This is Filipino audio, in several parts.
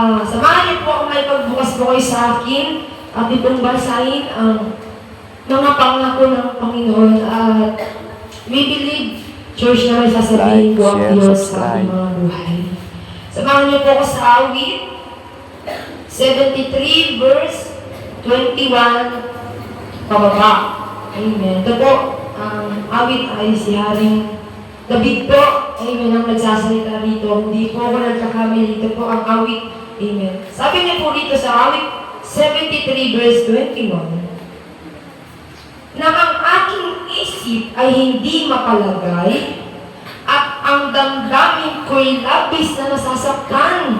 Samahan niyo po ako may pagbukas po kayo sa akin at itong basahin ang mga pangako ng Panginoon at we believe, church, na may sasabihin po ang Diyos sa ating mga buhay. Samahan niyo po ako sa awit 73 verse 21 pababa. Amen. Ito po, ang awit ay si Haring David po. Amen. Ang nagsasalita rito. Hindi po ako nagkakamali. Ito po ang awit. Amen. Sabi niya po rito sa awit 73 verse 21 na ang aking isip ay hindi mapalagay at ang damdamin ko'y labis na nasasaktan.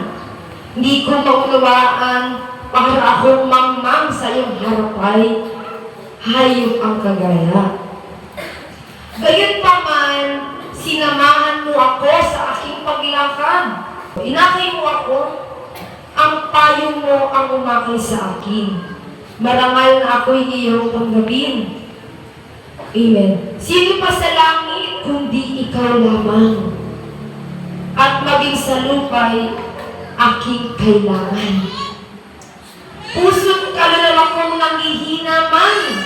Hindi ko maunawaan para akong mangmang sa iyong harapay, hayop ang kagaya. Gayon pa man, sinamahan mo ako sa aking paglakad. Inakay mo ako, ang payo mo ang umakay sa akin. Marangal na ako'y iyong tanggapin. Amen. Sino pa sa langit kundi ikaw lamang? At maging sa lupa'y aking kailangan. Puso't kaluluwa kong nanghihina man,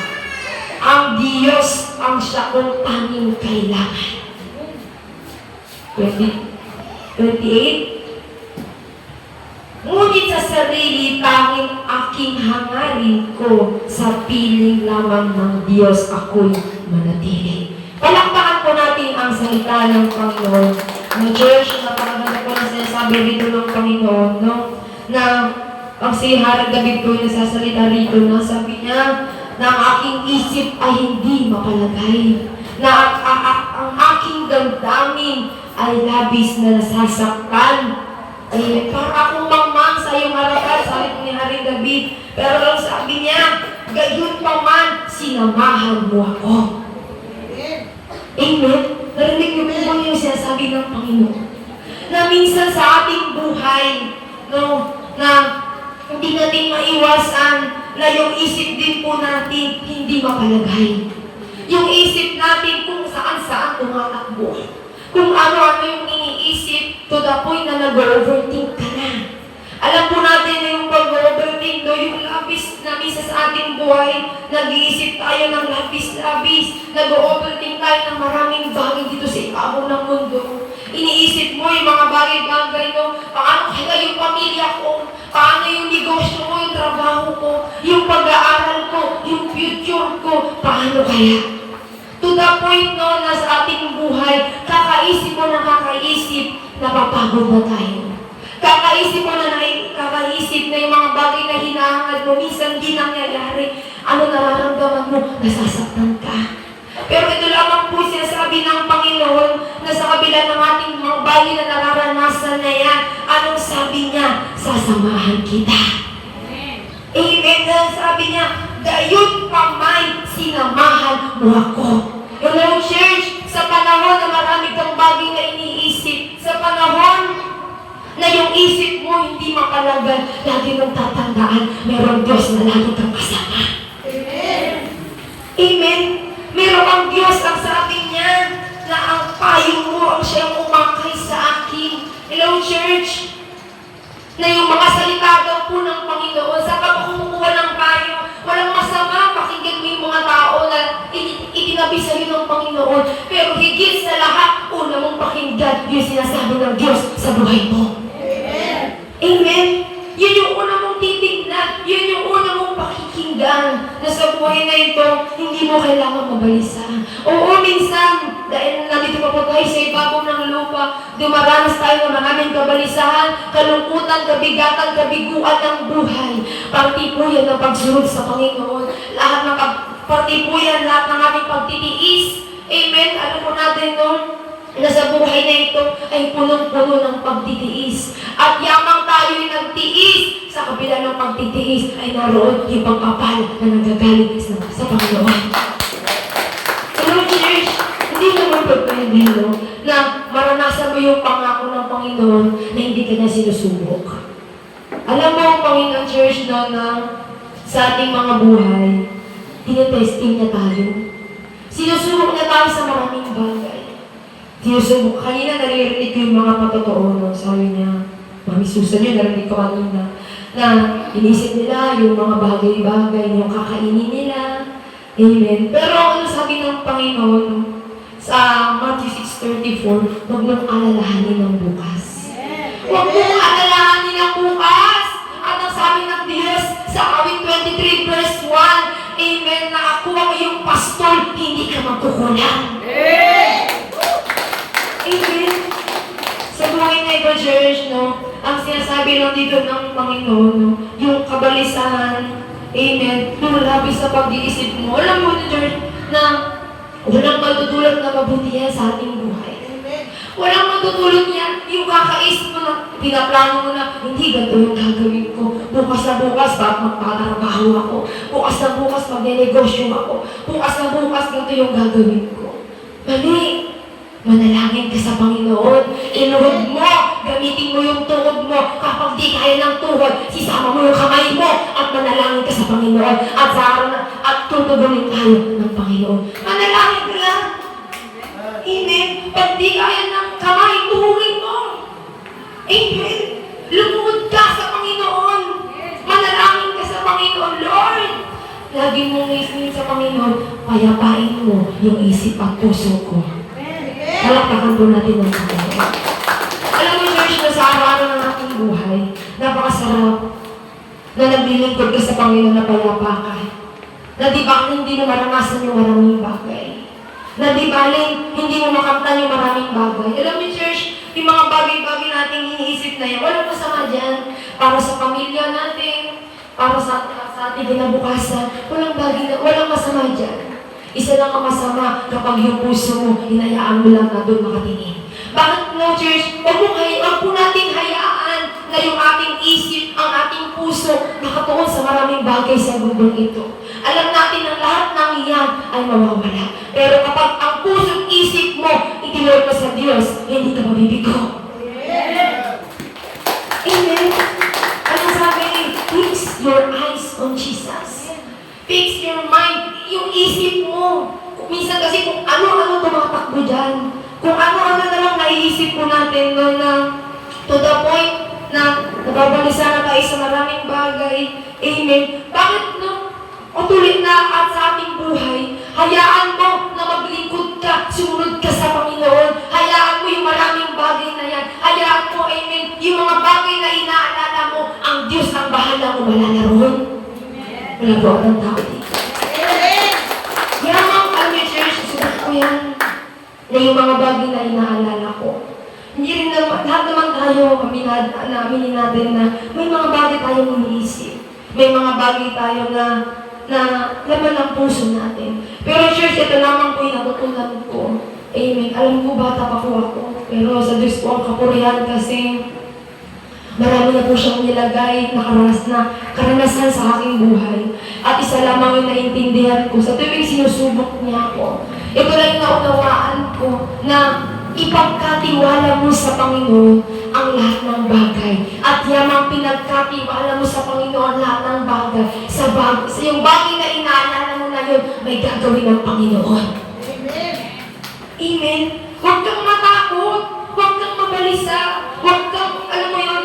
ang Diyos ang siya kong tanging kailangan. 28. Ngunit sa sarili, tanging aking hangarin ko, sa piling lamang ng Diyos ako'y manatili. Palakpakan po natin ang salita ng Panginoon. Ang church, napakaganda po na sinasabi rito ng Panginoon, no? Na ang si Haring David po yung nagsasalita rito, na sabi niya, na ang aking isip ay hindi mapalagay. Na ang aking damdamin ay labis na nasasaktan. Ay, para akong mangmang sa iyong harapan, sabi ni Haring David. Pero ang sabi niya, gayon pa man, sinamahan mo ako. Amen? Narinig niyo po yung sinasabi ng Panginoon. Na minsan sa ating buhay, no, na hindi natin maiwasan na yung isip din po natin hindi mapalagay. Yung isip natin kung saan-saan tumatakbo. Kung ano-ano yung iniisip to the point na nag-overthink ka na. Alam po natin na yung pag-overthink, no, yung labis na misa sa ating buhay, nag-iisip tayo ng labis-labis, nag-overthink tayo ng maraming bagay dito sa ibabaw ng mundo. Iniisip mo yung mga bagay-bagay, no, paano kaya yung pamilya ko, paano yung negosyo ko, yung trabaho ko, yung pag-aaral ko, yung future ko, paano kaya? To the point, no, na sa ating buhay, kakaisip mo na kakaisip, napapagod na tayo. Kakaisip mo na kakaisip na yung mga bagay na hinahangad mo, minsan di nangyayari. Ano nararamdaman mo? Nasasaktan ka. Pero ito lamang po sinasabi ng Panginoon na sa kabila ng ating mga bagay na nararanasan na yan, anong sabi niya? Sasamahan kita. Amen. Sabi niya, gayon pa may sinamahan mo ako. Hello, church, sa panahon na marami kang bagay na iniisip, sa panahon na yung isip mo hindi mapalagay, lagi mong tatandaan, meron Diyos na lagi kang kasama. Amen. Amen. Meron ang Diyos ang sabi niya na ang payo mo ang siyang umakay sa akin. Hello, church, na yung mga salita daw po ng Panginoon, sa kumukuha ng payo, walang masama, pakinggan mo yung mga tao na itinabi sa iyo ng Panginoon. Pero higit sa lahat, una mong pakinggan yung sinasabi ng Diyos sa buhay mo. Amen. Amen. Yun yung una mong titignan, yun yung una mong pakikinggan, na sa buhay na ito, hindi mo kailangan mabalisa. Oo, minsan, dahil nandito pa po tayo sa ibabaw ng lupa, dumaranas tayo ng maraming kabalisahan, kalungkutan, kabigatan, kabiguan ng buhay. Parti po yan ang pagsunod sa Panginoon. Parti po yan lahat ng aming pagtitiis. Amen. Alam po natin noon, na sa buhay na ito ay punong-puno ng pagtitiis. At yamang tayo'y nagtiis, sa kabila ng pagtitiis ay naroon yung pagpapala na nanggagaling sa Panginoon. Hello, church, hindi naman pwede, no, na maranasan mo yung pangako ng Panginoon na hindi ka na sinusubok. Alam mo ang Panginoon, church, no, na sa ating mga buhay, tinetesting na tayo. Sinusubok na tayo sa maraming bagay. Sinusubok. Kanina naririnig ko yung mga patotoo, no? Sabi niya, mamisusan yun, narinig ko kanina, na inisip nila yung mga bagay-bagay, yung kakainin nila. Amen. Pero ano sabi ng Panginoon sa Matthew 6:34, huwag mong alalahanin ng bukas. Huwag mong alalahanin ang bukas. At ang sabi ng Diyos sa Awit 23 verse 1, Amen, na ako ang iyong pastor, hindi ka magkukulang. Amen. Sa buhay na ito, church, no, ang sinasabi lang dito ng Panginoon, no, yung kabalisahan, amen, lumalabi sa pag-iisip mo. Alam mo, church, na walang matutulog na mabuti yan sa ating buhay. Walang matutulog yan. Yung kakaisip mo na, pinaplano mo na, hindi ganito yung gagawin ko. Bukas na bukas, magtatrabaho ako. Bukas na bukas, magne-negosyo ako. Bukas na bukas, ganito yung gagawin ko. Mali. Manalangin ka sa Panginoon. Inuhod mo. Gamitin mo yung tuhod mo. Kapag di kaya ng tuhod, sisama mo yung kamay mo at manalangin ka sa Panginoon. At sa araw na, at tutugunin tayo ng Panginoon. Manalangin ka lang. Amen. Pag di kaya ng kamay, tuhugin mo. Amen. Lumuhod ka sa Panginoon. Manalangin ka sa Panginoon. Lord, lagi mong isinin sa Panginoon, payapain mo yung isip at puso ko. Palakpakan po natin ng Panginoon. Alam mo, church, na sa araw-araw ng ating buhay, napakasarap na naglilingkod ka sa Panginoon na payapa ka. Na di ba hindi mo maranasan yung maraming bagay. Na di baling hindi mo makamtan yung maraming bagay. Alam mo, church, yung mga bagay-bagay nating iniisip na yan, walang masama dyan. Para sa pamilya natin, para sa ating kinabukasan, walang masama dyan. Isa lang ang masama kapag yung puso mo, hinayaan mo lang na doon makatingin. Bakit no, church? Huwag po nating hayaan na yung ating isip, ang ating puso, nakatuon sa maraming bagay sa mundong ito. Alam natin na lahat ng iyan ay mawawala. Pero kapag ang puso't isip mo, itinulog mo sa Diyos, hindi ka mabibigo. Amen? Ano sabi? Fix your eyes on Jesus. Fix your mind, yung isip mo. Minsan kasi kung ano-ano tumatakbo dyan. Kung ano-ano na lang naiisip po natin no, na to the point na nababalisa na tayo sa maraming bagay. Amen. Bakit no? Utulit na at sa ating buhay, hayaan mo na maglingkod ka, sumunod ka sa Panginoon. Hayaan mo yung maraming bagay na yan. Hayaan mo, amen, yung mga bagay na inaalala mo, ang Diyos ang bahala mo, wala na roon. Wala po ang tao dito. Yamang kami, church, susunod ko yan, na yung mga bagay na inaalala ko. Hindi rin naman, lahat naman tayo, aminin natin na may mga bagay tayong iniisip. May mga bagay tayo na laman ng puso natin. Pero church, ito lamang po yung natutunan ko. Amen. Alam ko, bata pa po ako. Pero sa Diyos po ang kapurihan kasi marami na po siyang nilagay na karanasan sa aking buhay. At isa lamang yung naintindihan ko. Sa tuwing sinusubok niya ako, ito lang yung naunawaan ko na ipagkatiwala mo sa Panginoon ang lahat ng bagay. At yamang pinagkatiwala mo sa Panginoon lahat ng bagay. Sa yung bagay na inaalala mo na yun, may gagawin ng Panginoon. Amen. Amen. Huwag kang matakot. Huwag kang mabalisa. Huwag kang, alam mo yun,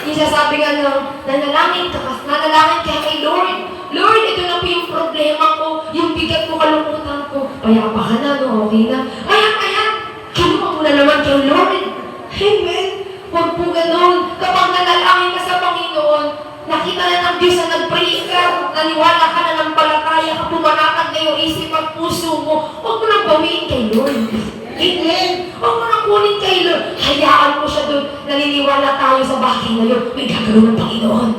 isasabi nga lang, nanalangin ka kay Lord. Lord, ito na po yung problema ko, yung bigat ko, kalungkutan ko. Payapa ka na, no? Okay na. Ayan. Kinuha mo na naman kay Lord. Amen. Huwag po ganun. Kapag nanalangin ka sa Panginoon, nakita na ng Diyos na nag-pray ka, naniwala ka na ng palataya ka, pumanakad na yung isip at puso mo, huwag mo nang bawiin kay Lord. Amen. Huwag mo nang kunin kay Lord. Hayaan mo siya doon. Naniniwala tayo sa bagay na yun. May gagawin ng Panginoon.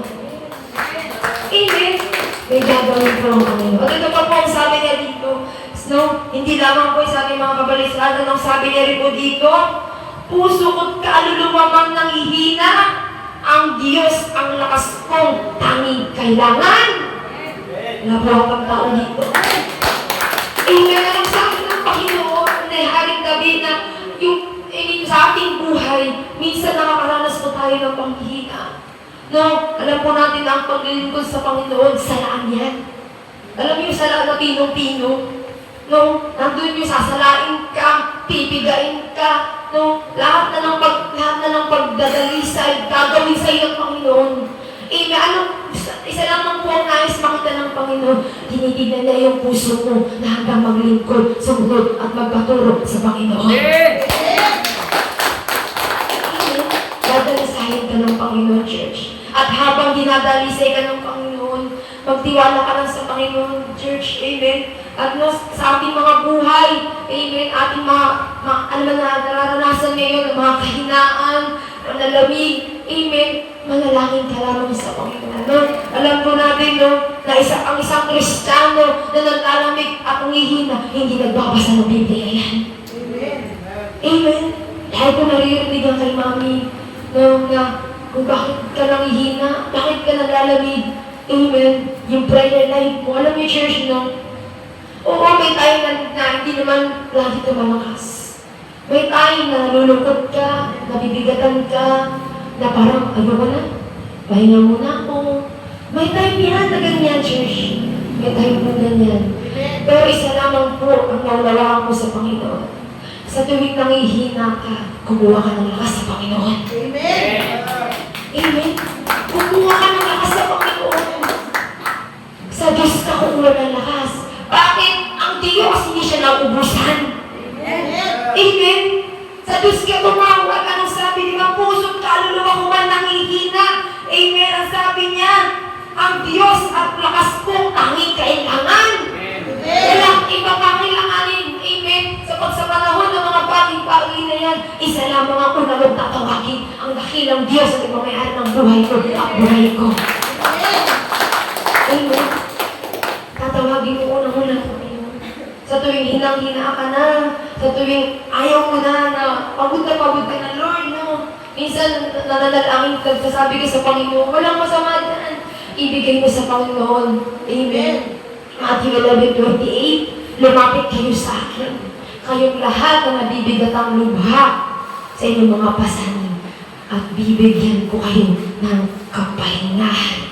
Amen. May gagawin po ng Panginoon. At ito pa po ang sabi niya dito. No, hindi lamang po sa ating mga kabalisahan. Anong sabi niya rin po dito? Puso ko't kaluluwa mang nanghihina, ang Diyos ang lakas kong tanging kailangan. Wala po ang tao dito. Amen. Ang sabi ng Panginoon na Haring David na yung sa ating buhay, minsan nakakaranas po tayo ng panghihina. No, alam po natin na ang paglilingkod sa Panginoon, salaan yan. Alam mo yung salaan na pinong-pino? No, nandun yung sasalain ka, pipigain ka, no? Lahat na ng pagdadalisay, gagawin sa iyo ng Panginoon. Isa lamang po ang nais makita ng Panginoon. Tinitignan niya yung puso mo na hanggang maglingkod, sumunod at magpaturo sa Panginoon. Dadalisahin ka ng Panginoon, church. At habang dinadalisay ka ng Panginoon, magtiwala ka lang sa Panginoon, church. Amen. At sa ating mga buhay, amen, ating ano man na nararanasan ngayon, mga kahinaan, nalamig, amen, manalangin ka lamang sa Panginoon. No? Alam po natin, no, na ang isang Kristiyano na naglalamig at umihina, hindi nagbabasa ng Biblia yan. Amen. Amen. Dahil po naririnig ang kay Mami, no, na kung bakit ka nanghihina, bakit ka naglalamig, amen, yung prayer life mo. Alam niyo, church, no? Oo, may time na hindi naman lagi tumalakas. May time na nalulungkot ka, nabibigatan ka, na parang, ayoko na, pahinga muna ako. May time yan na ganyan, church. May time po ganyan. Pero isa lamang po ang naunawaan ko sa Panginoon. Sa tuwing nangihina ka, kumuha ka ng lakas sa Panginoon. Amen! Amen! Kumuha ka ng lakas sa Panginoon. Sa Diyos ka kumuha ng lakas. Bakit? Ang Diyos hindi siya nauubusan. Amen! Amen! Sa Diyos ka tumawag. Anong sabi niya? Puso't kaluluwa ko man nangihina. Amen! Ang sabi niya, ang Diyos at lakas ko tanging kailangan. Walang iba pang kailanganin. Amen! Sa panahon ng mga baging pauwi na yan, isa lamang ako na magtatawagin ang dakilang Diyos at ipamayari ng buhay ko at buhay ko. Amen! Tatawagin ko unang-una sa Panginoon. Sa tuwing hinang-hina ka na, sa tuwing ayaw mo na pagod ka na, Lord, no? Minsan, nananalangin ka, sasabi ka sa Panginoon, walang masama dyan. Ibigay mo sa Panginoon. Amen. Matthew 11:28, lumapit kayo sa akin. Kayong lahat na nabibigatang lubha sa inyong mga pasanin at bibigyan ko kayo ng kapahingahan.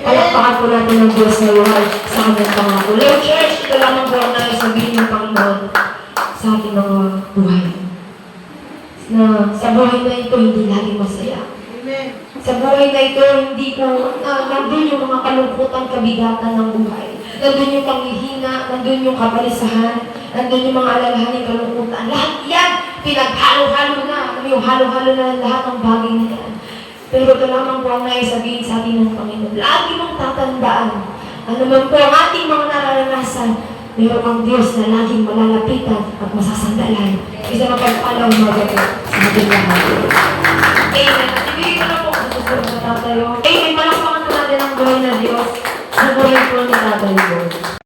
Palakpakan po natin ng Diyos na luhay sa kanyang pangako. Lord Church, ito lamang po ang sabihin ng Panginoon sa ating mga buhay. Na sa buhay na ito, hindi laging masaya. Sa buhay na ito, hindi po, nandun yung mga kalungkutan, kabigatan ng buhay. Nandun yung panghihina, nandun yung kabalisahan, nandun yung mga alalahaning kalungkutan. Lahat yan, pinaghalo-halo na. Yung halo-halo na lahat ng bagay na yan. Pero ito lamang po ang naisabihin sa atin ng Panginoon. Lagi mong tatandaan, ano man po ang ating mga nararanasan, meron ang Diyos na laging malalapitan at masasandalan. Isa mapagpalaw mga po sa ating lahat. Amen. At ibigay ko na po ang susunod na tatayo. Amen. Malakpakan po natin ang buhay na Diyos sa buhay po ni Tatay Lord.